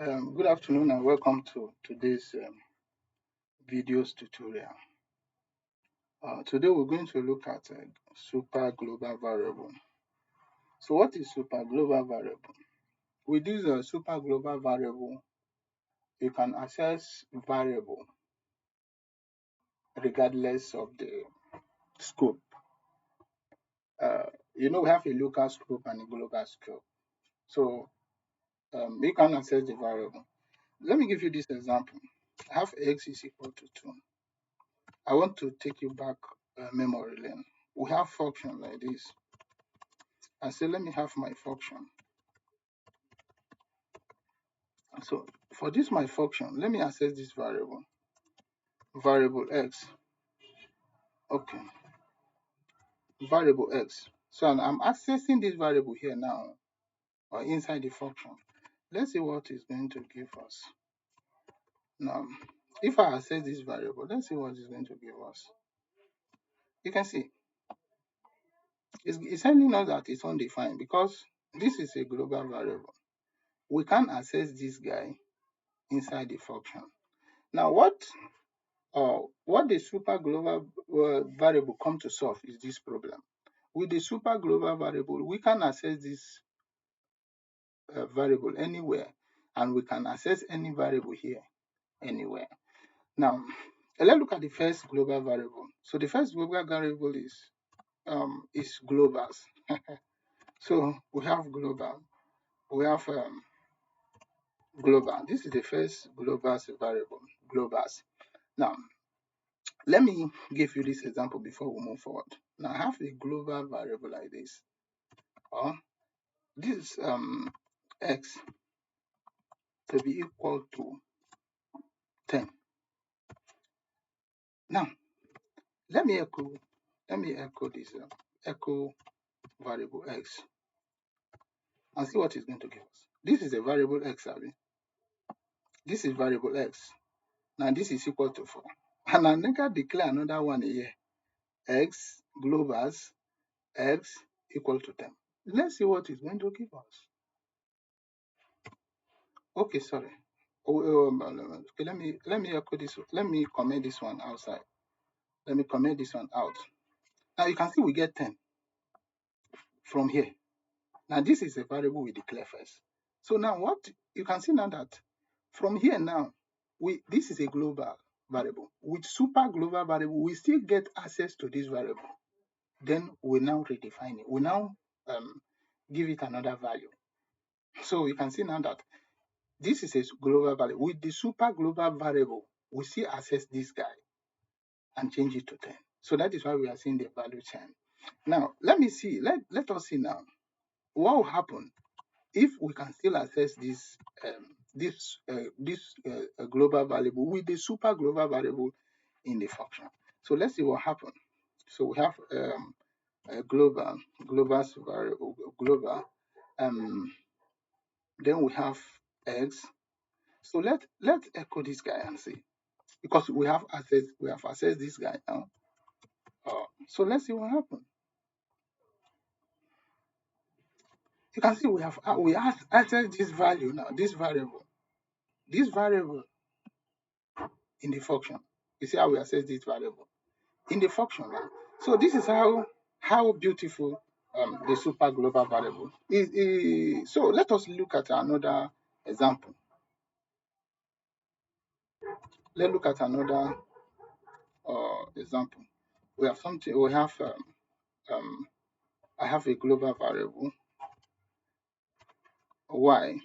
Good afternoon and welcome to today's videos tutorial. Today we're going to look at super global variable. So what is super global variable? With this super global variable, you can access variable regardless of the scope. We have a local scope and a global scope. So you can access the variable. Let me give you this example. I have x is equal to 2. I want to take you back memory lane. We have function like this. I say, let me have my function. So for this my function, let me access this variable x. Okay, variable x. So I'm accessing this variable here now, or inside the function. Let's see what it's going to give us. Now, if I access this variable, let's see what it's going to give us. You can see it's telling us that it's undefined because this is a global variable. We can't access this guy inside the function. Now, what the super global variable come to solve is this problem. With the super global variable, we can access this variable anywhere, and we can access any variable here anywhere. Now, let's look at the first global variable. So the first global variable is globals. So we have global. We have global. This is the first globals variable. Globals. Now, let me give you this example before we move forward. Now, I have a global variable like this, or this x to be equal to 10. Now, let me echo this echo variable x and see what it's going to give us. This is a variable x, Abby. This is variable x. Now, this is equal to 4. And I can declare another one here. X globals x equal to 10. Let's see what it's going to give us. Okay, sorry. Okay, let me echo this. Let me comment this one outside. Let me comment this one out. Now you can see we get 10 from here. Now this is a variable we declare first. So now what you can see now that from here now, this is a global variable. With super global variable, we still get access to this variable. Then we now redefine it. We now give it another value. So you can see now that this is a global variable. With the super global variable, we still access this guy and change it to 10. So that is why we are seeing the value 10. Now, let me see. Let us see now what will happen if we can still access this global variable with the super global variable in the function. So let's see what happens. So we have a global variable global. Then we have x. So let's echo this guy and see, because we have accessed this guy now. So let's see what happens. You can see we have accessed this value now, this variable in the function. You see how we access this variable in the function now. So this is how beautiful the super global variable is. So let us look at another example. Let's look at another example. We have something. We have I have a global variable y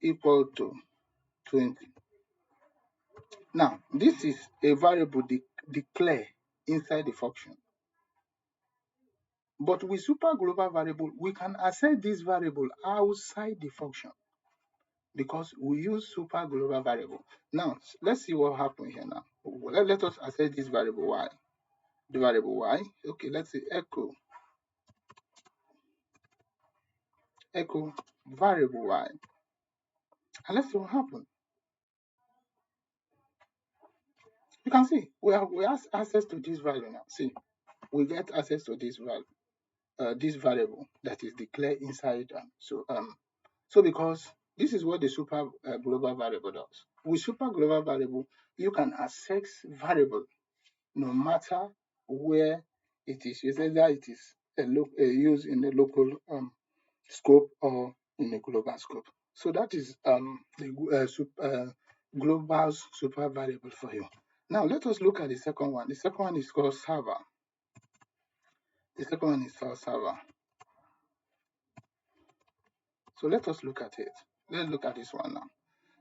equal to 20. Now, this is a variable declared inside the function. But with super global variable, we can access this variable outside the function because we use super global variable. Now, let's see what happens here now. Let us access this variable y. The variable y, okay, let's say echo variable y. And let's see what happens. You can see we have access to this value now. See, we get access to this value, this variable that is declared inside So because this is what the super global variable does. With super global variable, you can access variable no matter where it is used, either it is used in a local scope or in a global scope. So that is the global super variable for you. Now let us look at the second one. The second one is called server. The second one is called server. So let us look at it. Let's look at this one now.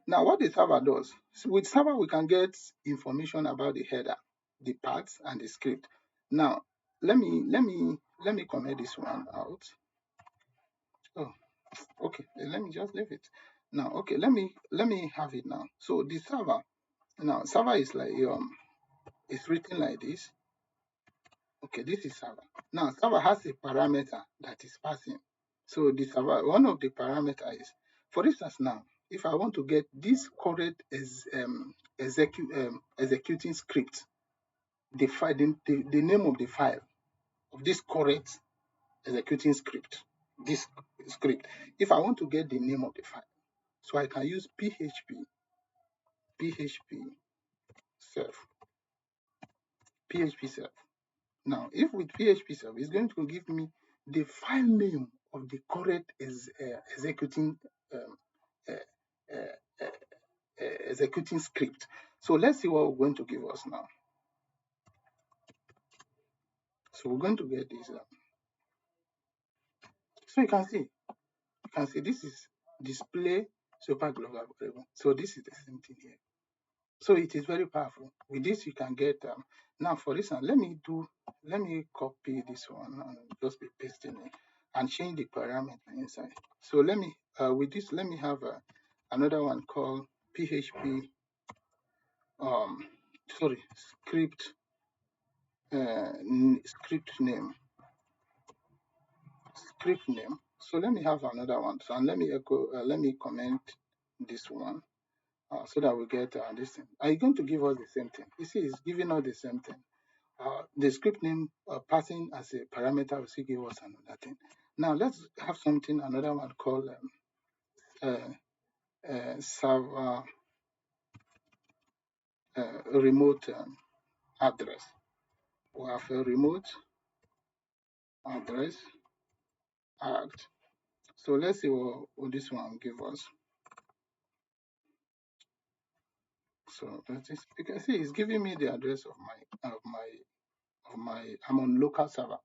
Now, what the server does, with server, we can get information about the header, the paths, and the script. Now, let me comment this one out. Oh, okay. Let me just leave it. Now, okay. Let me have it now. So the server, now server is like it's written like this. Okay, this is server. Now, server has a parameter that is passing. So the server, one of the parameter is, for instance, now, if I want to get this correct executing script, the name of the file of this correct executing script, this script, if I want to get the name of the file, so I can use php self, php self. Now, if with PHP server, it's going to give me the file name of the correct executing um, uh, uh, executing script. So let's see what we're going to give us now. So we're going to get this. So you can see this is display super global variable. So this is the same thing here. So it is very powerful. With this, you can get now. For instance, let me copy this one and just be pasting it and change the parameter inside. So let me with this, let me have another one called PHP sorry, script script name. So let me have another one. So and let me comment this one so that we get this thing. Are you going to give us the same thing? You see, it's giving us the same thing. The script name passing as a parameter will still give us another thing. Now let's have something, another one called server remote address. We have a remote address act. So let's see what this one give us. So you can see it's giving me the address of my I'm on local server.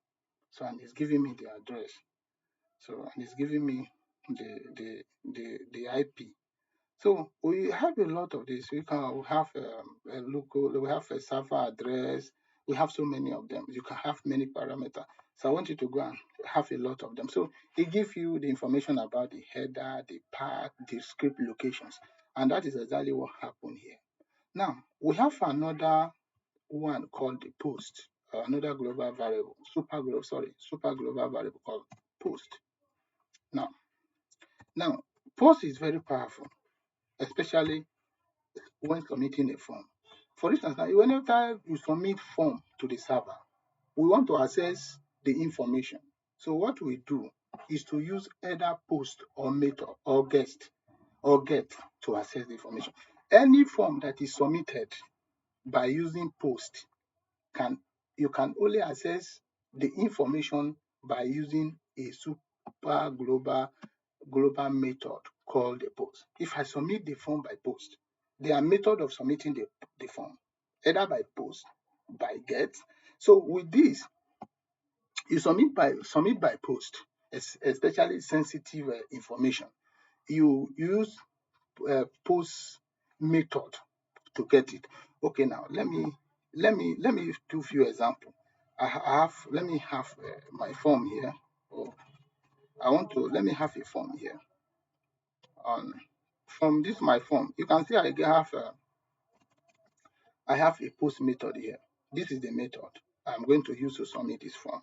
So and it's giving me the address. So and it's giving me the IP. So we have a lot of this. We have a local, we have a server address. We have so many of them. You can have many parameters. So I want you to go and have a lot of them. So it gives you the information about the header, the path, the script locations. And that is exactly what happened here. Now, we have another one called the post, another global variable, super global variable called post. Now, post is very powerful, especially when submitting a form. For instance, now, whenever you submit form to the server, we want to access the information. So what we do is to use either post or method or get to access the information. Any form that is submitted by using post you can only access the information by using a super global method called the post. If I submit the form by post, there are methods of submitting the form, either by post, by get. So with this, you submit by post, especially sensitive information. You use post method to get it. Okay, now let me do few example. Let me have my form here. Oh, let me have a form here. From this my form, you can see I have a post method here. This is the method I'm going to use to submit this form.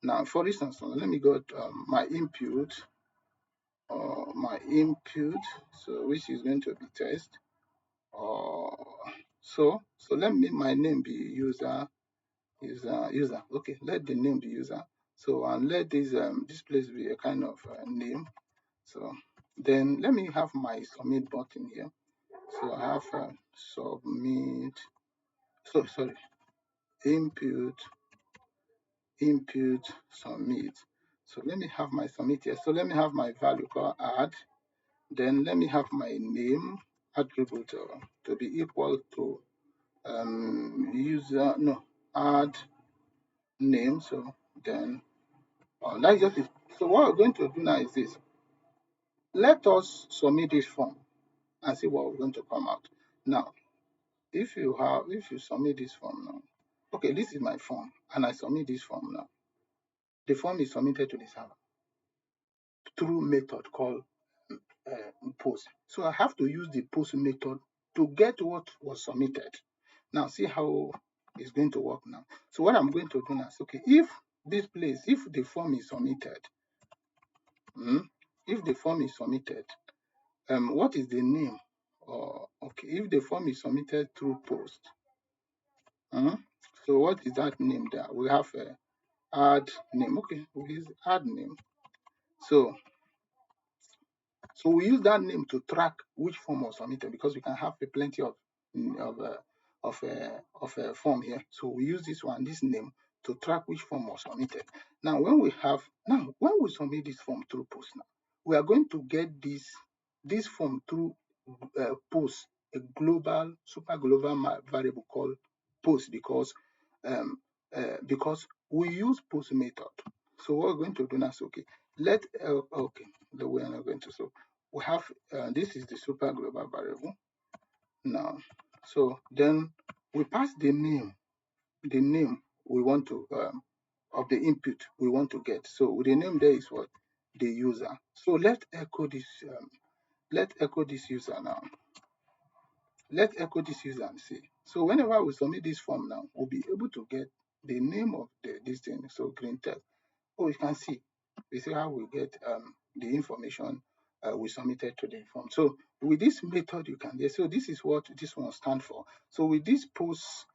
Now, for instance, let me go to my input, so which is going to be test. So let me my name be user. Okay, let the name be user. So and let this place be a kind of name. So Then let me have my submit button here. So I have submit, so sorry, input, submit. So let me have my submit here. So let me have my value called add. Then let me have my name attribute to be equal to user, no, add name. So then that's just it. So what we're going to do now is this. Let us submit this form and see what we're going to come out. Now, if you submit this form now, okay, this is my form, and I submit this form now. The form is submitted to the server through method called post. So I have to use the post method to get what was submitted. Now see how it's going to work now. So what I'm going to do now is, okay, if the form is submitted, if the form is submitted, what is the name? Okay, if the form is submitted through post, so what is that name there? We have add name. Okay, we use add name. So we use that name to track which form was submitted, because we can have plenty of form here. So we use this name to track which form was submitted. Now when we submit this form through post, now we are going to get this form through post, a super global variable called post, because we use post method. So what we're going to do now is, okay, the way I'm going to, so we have this is the super global variable now. So then we pass the name we want to of the input we want to get. So the name there is what? The user. So let's echo this user now. Let's echo this user and see. So whenever we submit this form now, we'll be able to get the name of this thing. So green text. Oh, you can see. We see how we get the information we submitted to the form. So with this method, you can get. So this is what this one stands for. So with this post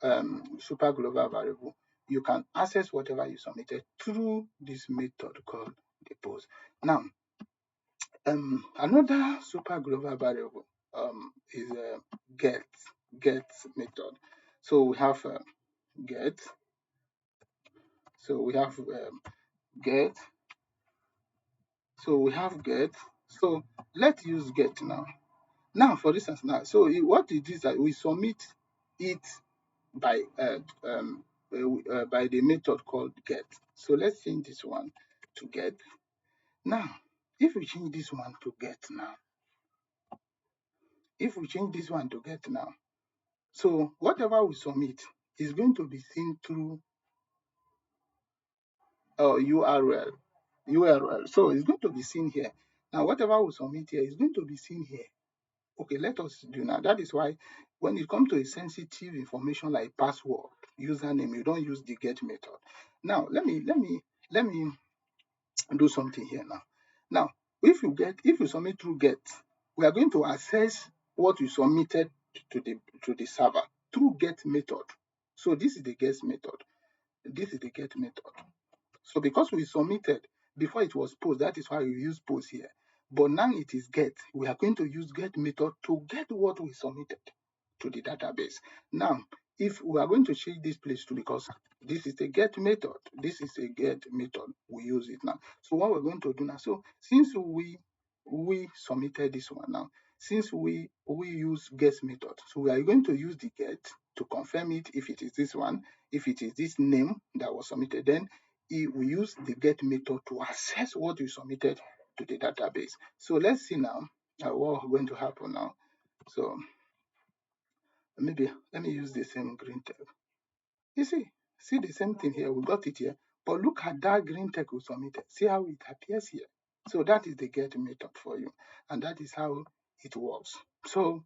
super global variable, you can access whatever you submitted through this method called the post. Now, another super global variable is get method. So we have get. So we have get. So we have get. So let's use get now. Now, for instance, now, so what it is that we submit it by the method called get. So let's change this one to get. Now, if we change this one to get now, so whatever we submit is going to be seen through URL. So it's going to be seen here. Now, whatever we submit here is going to be seen here. Okay, let us do now. That is why when it comes to a sensitive information like password, username, you don't use the get method. Now, let me do something here now. Now, if you submit through get, we are going to access what you submitted to the server through get method. So this is the get method. So because we submitted before it was post, that is why we use post here. But now it is get. We are going to use get method to get what we submitted to the database. Now, if we are going to change this place to, because this is a get method, we use it now. So what we're going to do now, so since we submitted this one now, since we use get method, so we are going to use the get to confirm it if it is this one, if it is this name that was submitted, then we use the get method to access what you submitted to the database. So let's see now what is going to happen now. So maybe let me use the same green text. You see the same thing here. We got it here, but look at that green text we submitted. See how it appears here. So that is the get method for you, and that is how it works. So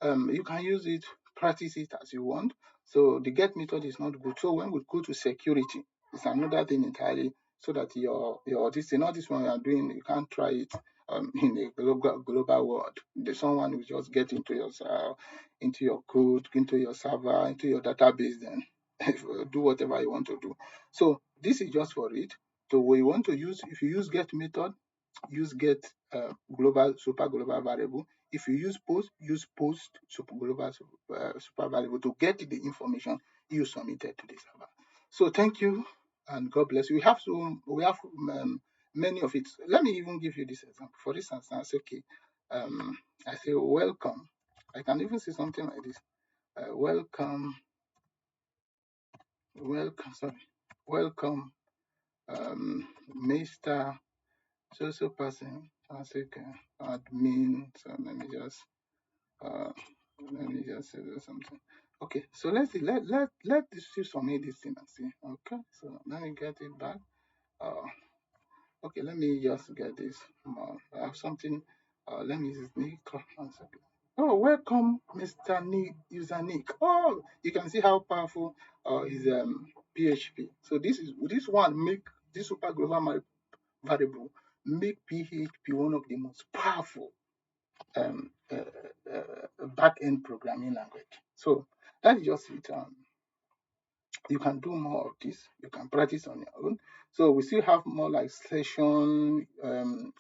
you can use it, practice it as you want. So the get method is not good. So when we go to security, it's another thing entirely, so that your this one you are doing, you can't try it in a global world. There's someone who just get into your code, into your server, into your database, then do whatever you want to do. So this is just for it. So we want to use, if you use get method, use get global super global variable. If you use post super global super variable to get the information you submitted to the server. So thank you and God bless you. We have many of it. Let me even give you this example. For instance, I say okay, I say welcome. I can even say something like this. Welcome, welcome, Mr. So person. I say okay, admin. So uh, let me just say something. Okay, so let's see. Let this you submit this thing and see. Okay, so let me get it back. Uh, okay, let me just get this. I have something. Let me just Nick. One second. Oh, welcome, Mr. Nick, user Nick. Oh, you can see how powerful is PHP. So this one make this super global variable make PHP one of the most powerful back-end programming language. So that's just it. You can do more of this. You can practice on your own. So we still have more like session,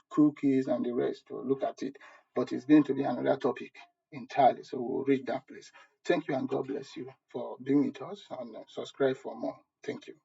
cookies, and the rest to look at it. But it's going to be another topic entirely. So we'll reach that place. Thank you and God bless you for being with us and subscribe for more. Thank you.